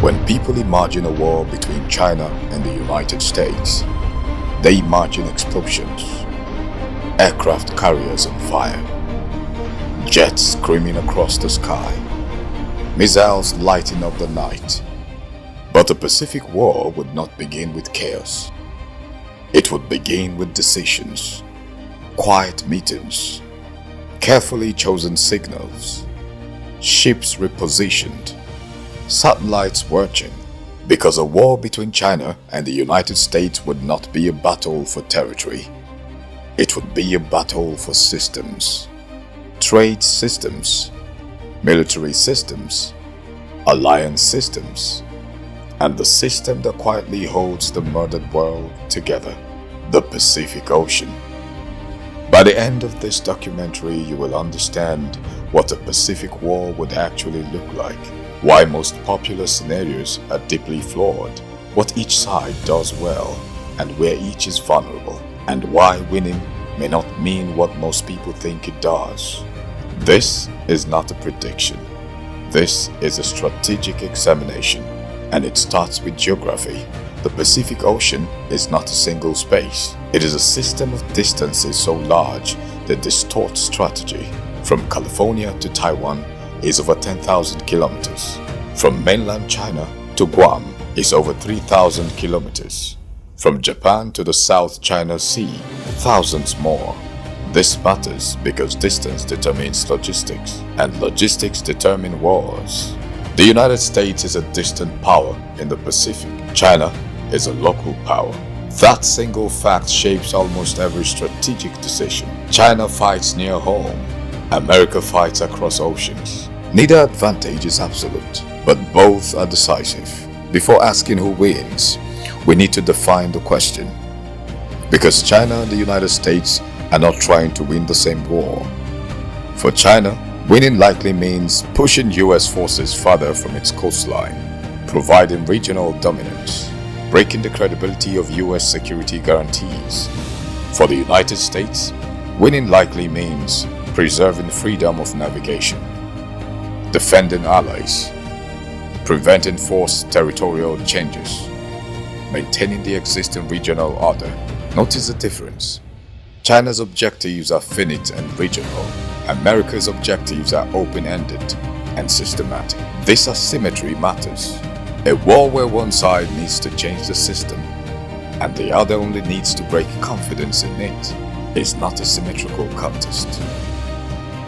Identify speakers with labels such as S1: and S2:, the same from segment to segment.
S1: When people imagine a war between China and the United States, they imagine explosions, aircraft carriers on fire, jets screaming across the sky, missiles lighting up the night. But the Pacific War would not begin with chaos. It would begin with decisions, quiet meetings, carefully chosen signals, ships repositioned, satellites watching, because a war between China and the United States would not be a battle for territory. It would be a battle for systems, trade systems, military systems, alliance systems, and the system that quietly holds the murdered world together, the Pacific Ocean. By the end of this documentary, you will understand what a Pacific War would actually look like, why most popular scenarios are deeply flawed, what each side does well, and where each is vulnerable, and why winning may not mean what most people think it does. This is not a prediction. This is a strategic examination, and it starts with geography. The Pacific Ocean is not a single space. It is a system of distances so large that distort strategy. From California to Taiwan is over 10,000 kilometers. From mainland China to Guam is over 3,000 kilometers. From Japan to the South China Sea, thousands more. This matters because distance determines logistics, and logistics determine wars. The United States is a distant power in the Pacific. China is a local power. That single fact shapes almost every strategic decision. China fights near home. America fights across oceans. Neither advantage is absolute, but both are decisive. Before asking who wins, we need to define the question. Because China and the United States are not trying to win the same war. For China, winning likely means pushing US forces further from its coastline, providing regional dominance, breaking the credibility of US security guarantees. For the United States, winning likely means preserving freedom of navigation, defending allies, preventing forced territorial changes, maintaining the existing regional order. Notice the difference. China's objectives are finite and regional. America's objectives are open-ended and systematic. This asymmetry matters. A war where one side needs to change the system and the other only needs to break confidence in it is not a symmetrical contest.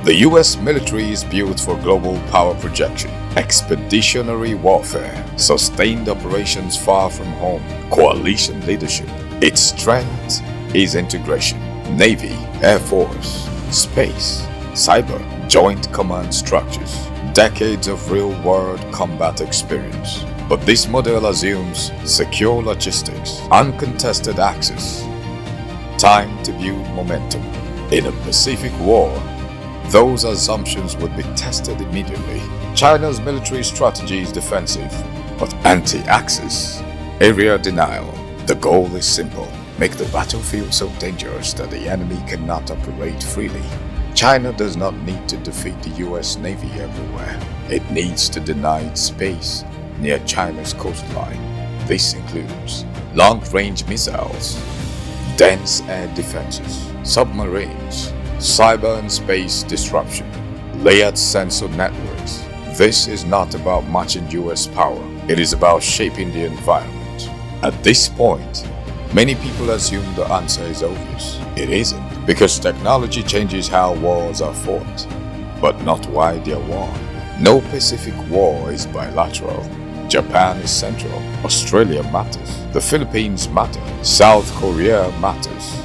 S1: The US military is built for global power projection, expeditionary warfare, sustained operations far from home, coalition leadership. Its strength is integration. Navy, Air Force, space, cyber, joint command structures, decades of real-world combat experience. But this model assumes secure logistics, uncontested access, time to build momentum. In a Pacific War, those assumptions would be tested immediately. China's military strategy is defensive, but anti-access, area denial. The goal is simple. Make the battlefield so dangerous that the enemy cannot operate freely. China does not need to defeat the US Navy everywhere. It needs to deny its space near China's coastline. This includes long-range missiles, dense air defenses, submarines, cyber and space disruption, layered sensor networks. This is not about matching US power. It is about shaping the environment. At this point, many people assume the answer is obvious. It isn't, because technology changes how wars are fought, but not why they are won. No Pacific War is bilateral. Japan is central. Australia matters. The Philippines matter. South Korea matters.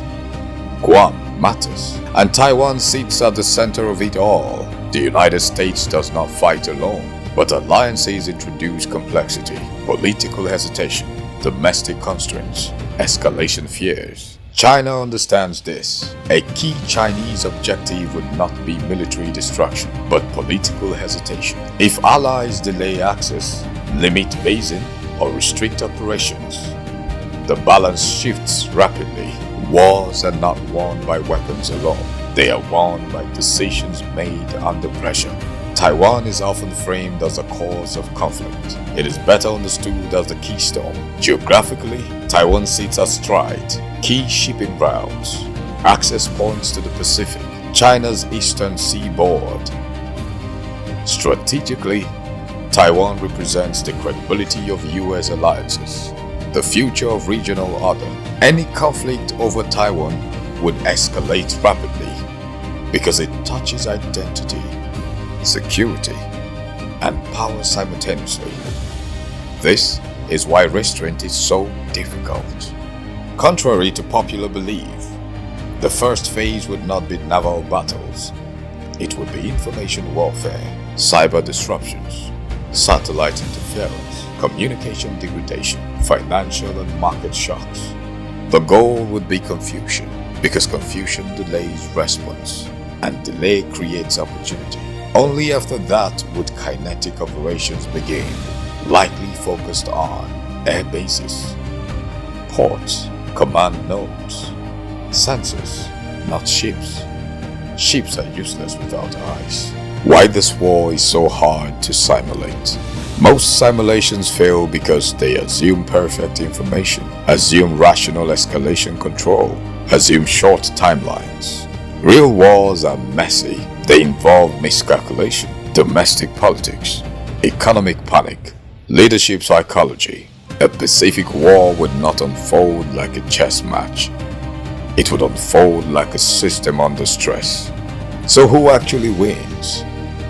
S1: Guam matters. And Taiwan sits at the center of it all. The United States does not fight alone, but alliances introduce complexity, political hesitation, domestic constraints, escalation fears. China understands this. A key Chinese objective would not be military destruction, but political hesitation. If allies delay access, limit basing, or restrict operations, the balance shifts rapidly. Wars are not won by weapons alone. They are won by decisions made under pressure. Taiwan is often framed as the cause of conflict. It is better understood as the keystone. Geographically, Taiwan sits astride key shipping routes, access points to the Pacific, China's eastern seaboard. Strategically, Taiwan represents the credibility of US alliances, the future of regional order. Any conflict over Taiwan would escalate rapidly because it touches identity, security, and power simultaneously. This is why restraint is so difficult. Contrary to popular belief, the first phase would not be naval battles. It would be information warfare, cyber disruptions, satellite interference, communication degradation, financial and market shocks. The goal would be confusion, because confusion delays response, and delay creates opportunity. Only after that would kinetic operations begin, likely focused on air bases, ports, command nodes, sensors, not ships. Ships are useless without eyes. Why this war is so hard to simulate? Most simulations fail because they assume perfect information, assume rational escalation control, assume short timelines. Real wars are messy. They involve miscalculation, domestic politics, economic panic, leadership psychology. A Pacific war would not unfold like a chess match. It would unfold like a system under stress. So who actually wins?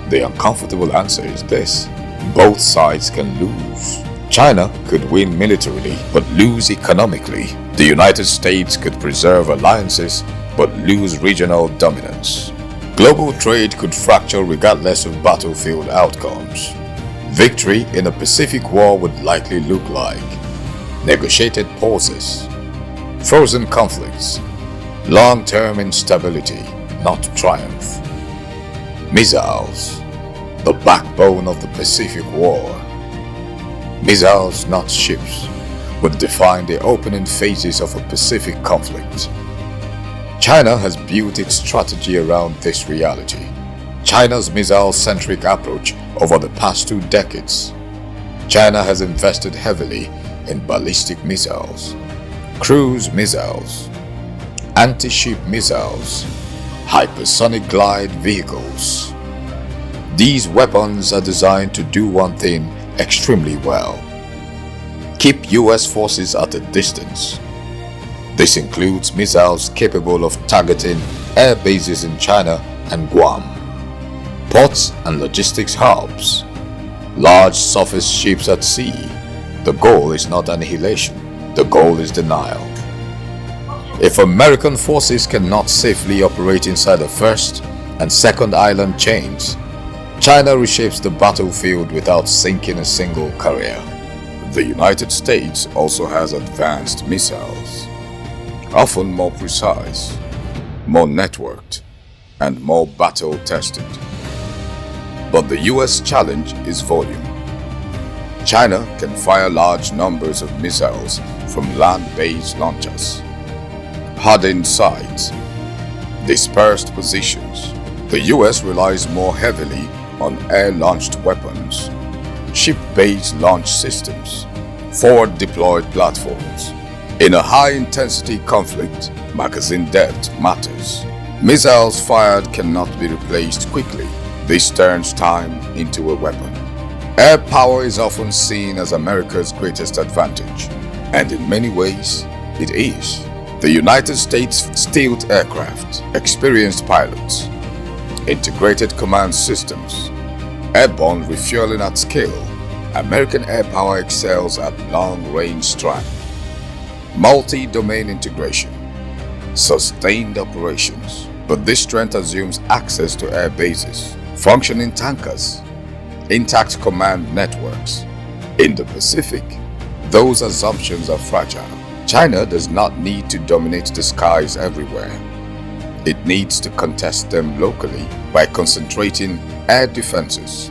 S1: The uncomfortable answer is this: both sides can lose. China could win militarily but lose economically. The United States could preserve alliances but lose regional dominance. Global trade could fracture regardless of battlefield outcomes. Victory in a Pacific war would likely look like negotiated pauses, frozen conflicts, long-term instability, not triumph. Missiles, the backbone of the Pacific War. Missiles, not ships, would define the opening phases of a Pacific conflict. China has built its strategy around this reality. China's missile-centric approach over the past 2 decades. China has invested heavily in ballistic missiles, cruise missiles, anti-ship missiles, hypersonic glide vehicles. These weapons are designed to do one thing extremely well: keep US forces at a distance. This includes missiles capable of targeting air bases in China and Guam, ports and logistics hubs, large surface ships at sea. The goal is not annihilation, the goal is denial. If American forces cannot safely operate inside the first and second island chains, China reshapes the battlefield without sinking a single carrier. The United States also has advanced missiles, often more precise, more networked, and more battle-tested. But the US challenge is volume. China can fire large numbers of missiles from land-based launchers, hardened sites, dispersed positions. The US relies more heavily on air-launched weapons, ship-based launch systems, forward-deployed platforms. In a high-intensity conflict, magazine depth matters. Missiles fired cannot be replaced quickly. This turns time into a weapon. Air power is often seen as America's greatest advantage, and in many ways, it is. The United States stealth aircraft, experienced pilots, integrated command systems, airborne refueling at scale. American air power excels at long-range strike, multi-domain integration, sustained operations. But this strength assumes access to air bases, functioning tankers, intact command networks. In the Pacific, those assumptions are fragile. China does not need to dominate the skies everywhere. It needs to contest them locally by concentrating air defenses,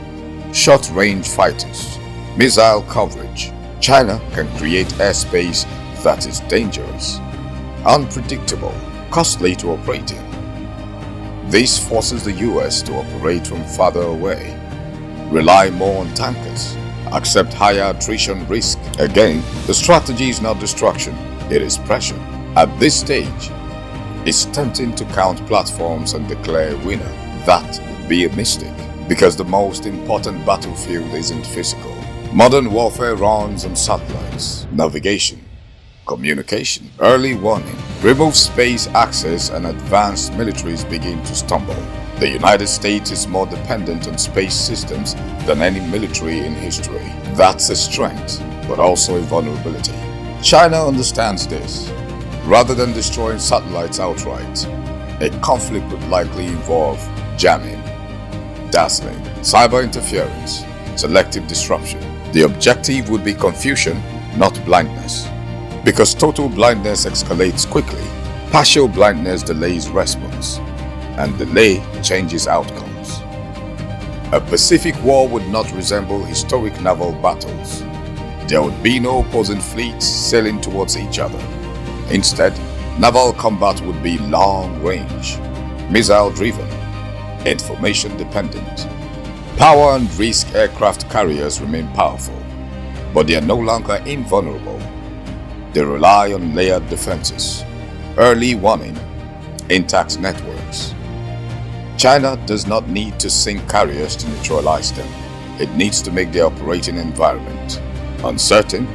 S1: short-range fighters, missile coverage. China can create airspace that is dangerous, unpredictable, costly to operate in. This forces the US to operate from farther away, rely more on tankers, accept higher attrition risk. Again, the strategy is not destruction, it is pressure. At this stage, it's tempting to count platforms and declare a winner. That would be a mistake, because the most important battlefield isn't physical. Modern warfare runs on satellites, navigation, communication, early warning, remove space access, and advanced militaries begin to stumble. The United States is more dependent on space systems than any military in history. That's a strength, but also a vulnerability. China understands this. Rather than destroying satellites outright, a conflict would likely involve jamming, dazzling, cyber interference, selective disruption. The objective would be confusion, not blindness. Because total blindness escalates quickly, partial blindness delays response, and delay changes outcomes. A Pacific war would not resemble historic naval battles. There would be no opposing fleets sailing towards each other. Instead, naval combat would be long-range, missile-driven, information-dependent. Power and risk aircraft carriers remain powerful, but they are no longer invulnerable. They rely on layered defenses, early warning, intact networks. China does not need to sink carriers to neutralize them. It needs to make their operating environment uncertain,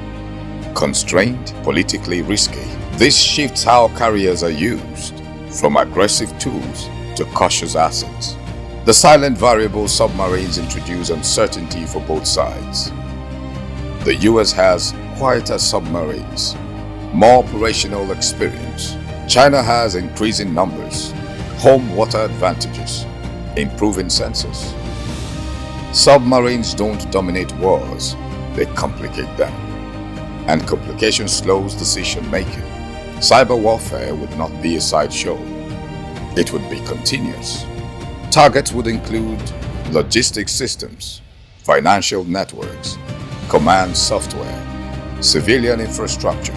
S1: constrained, politically risky. This shifts how carriers are used, from aggressive tools to cautious assets. The silent variable submarines introduce uncertainty for both sides. The US has quieter submarines, more operational experience. China has increasing numbers, home water advantages, improving sensors. Submarines don't dominate wars, they complicate them. And complication slows decision making. Cyber warfare would not be a sideshow. It would be continuous. Targets would include logistics systems, financial networks, command software, civilian infrastructure.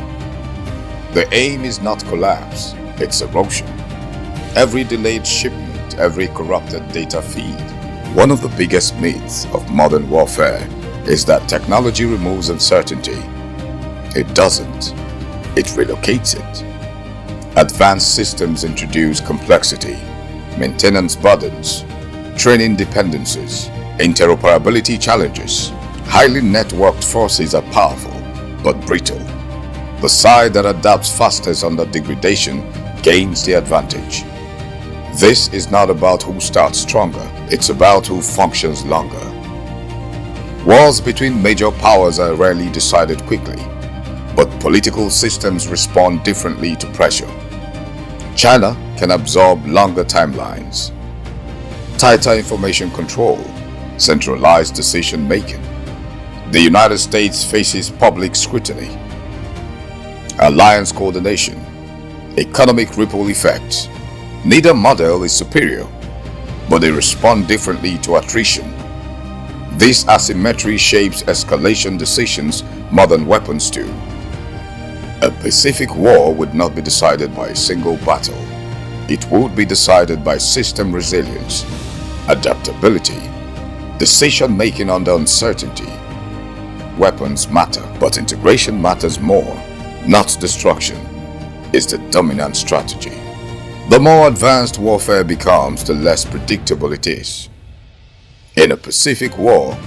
S1: The aim is not collapse, it's erosion. Every delayed shipment, every corrupted data feed. One of the biggest myths of modern warfare is that technology removes uncertainty. It doesn't. It relocates it. Advanced systems introduce complexity, maintenance burdens, training dependencies, interoperability challenges. Highly networked forces are powerful, but brittle. The side that adapts fastest under degradation gains the advantage. This is not about who starts stronger, it's about who functions longer. Wars between major powers are rarely decided quickly, but political systems respond differently to pressure. China can absorb longer timelines, tighter information control, centralized decision making. The United States faces public scrutiny, alliance coordination, economic ripple effects. Neither model is superior, but they respond differently to attrition. This asymmetry shapes escalation decisions more than weapons do. A Pacific war would not be decided by a single battle. It would be decided by system resilience, adaptability, decision-making under uncertainty. Weapons matter, but integration matters more. Not destruction is the dominant strategy. The more advanced warfare becomes, the less predictable it is. In a Pacific war,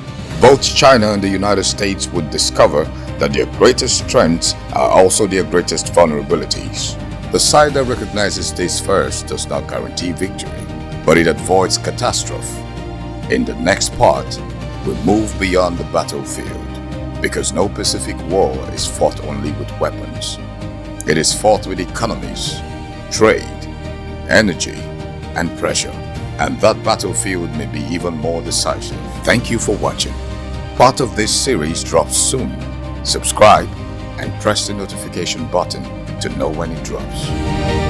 S1: both China and the United States would discover that their greatest strengths are also their greatest vulnerabilities. The side that recognizes this first does not guarantee victory, but it avoids catastrophe. In the next part, we move beyond the battlefield, because no Pacific war is fought only with weapons. It is fought with economies, trade, energy, and pressure. And that battlefield may be even more decisive. Thank you for watching. Part of this series drops soon. Subscribe and press the notification button to know when it drops.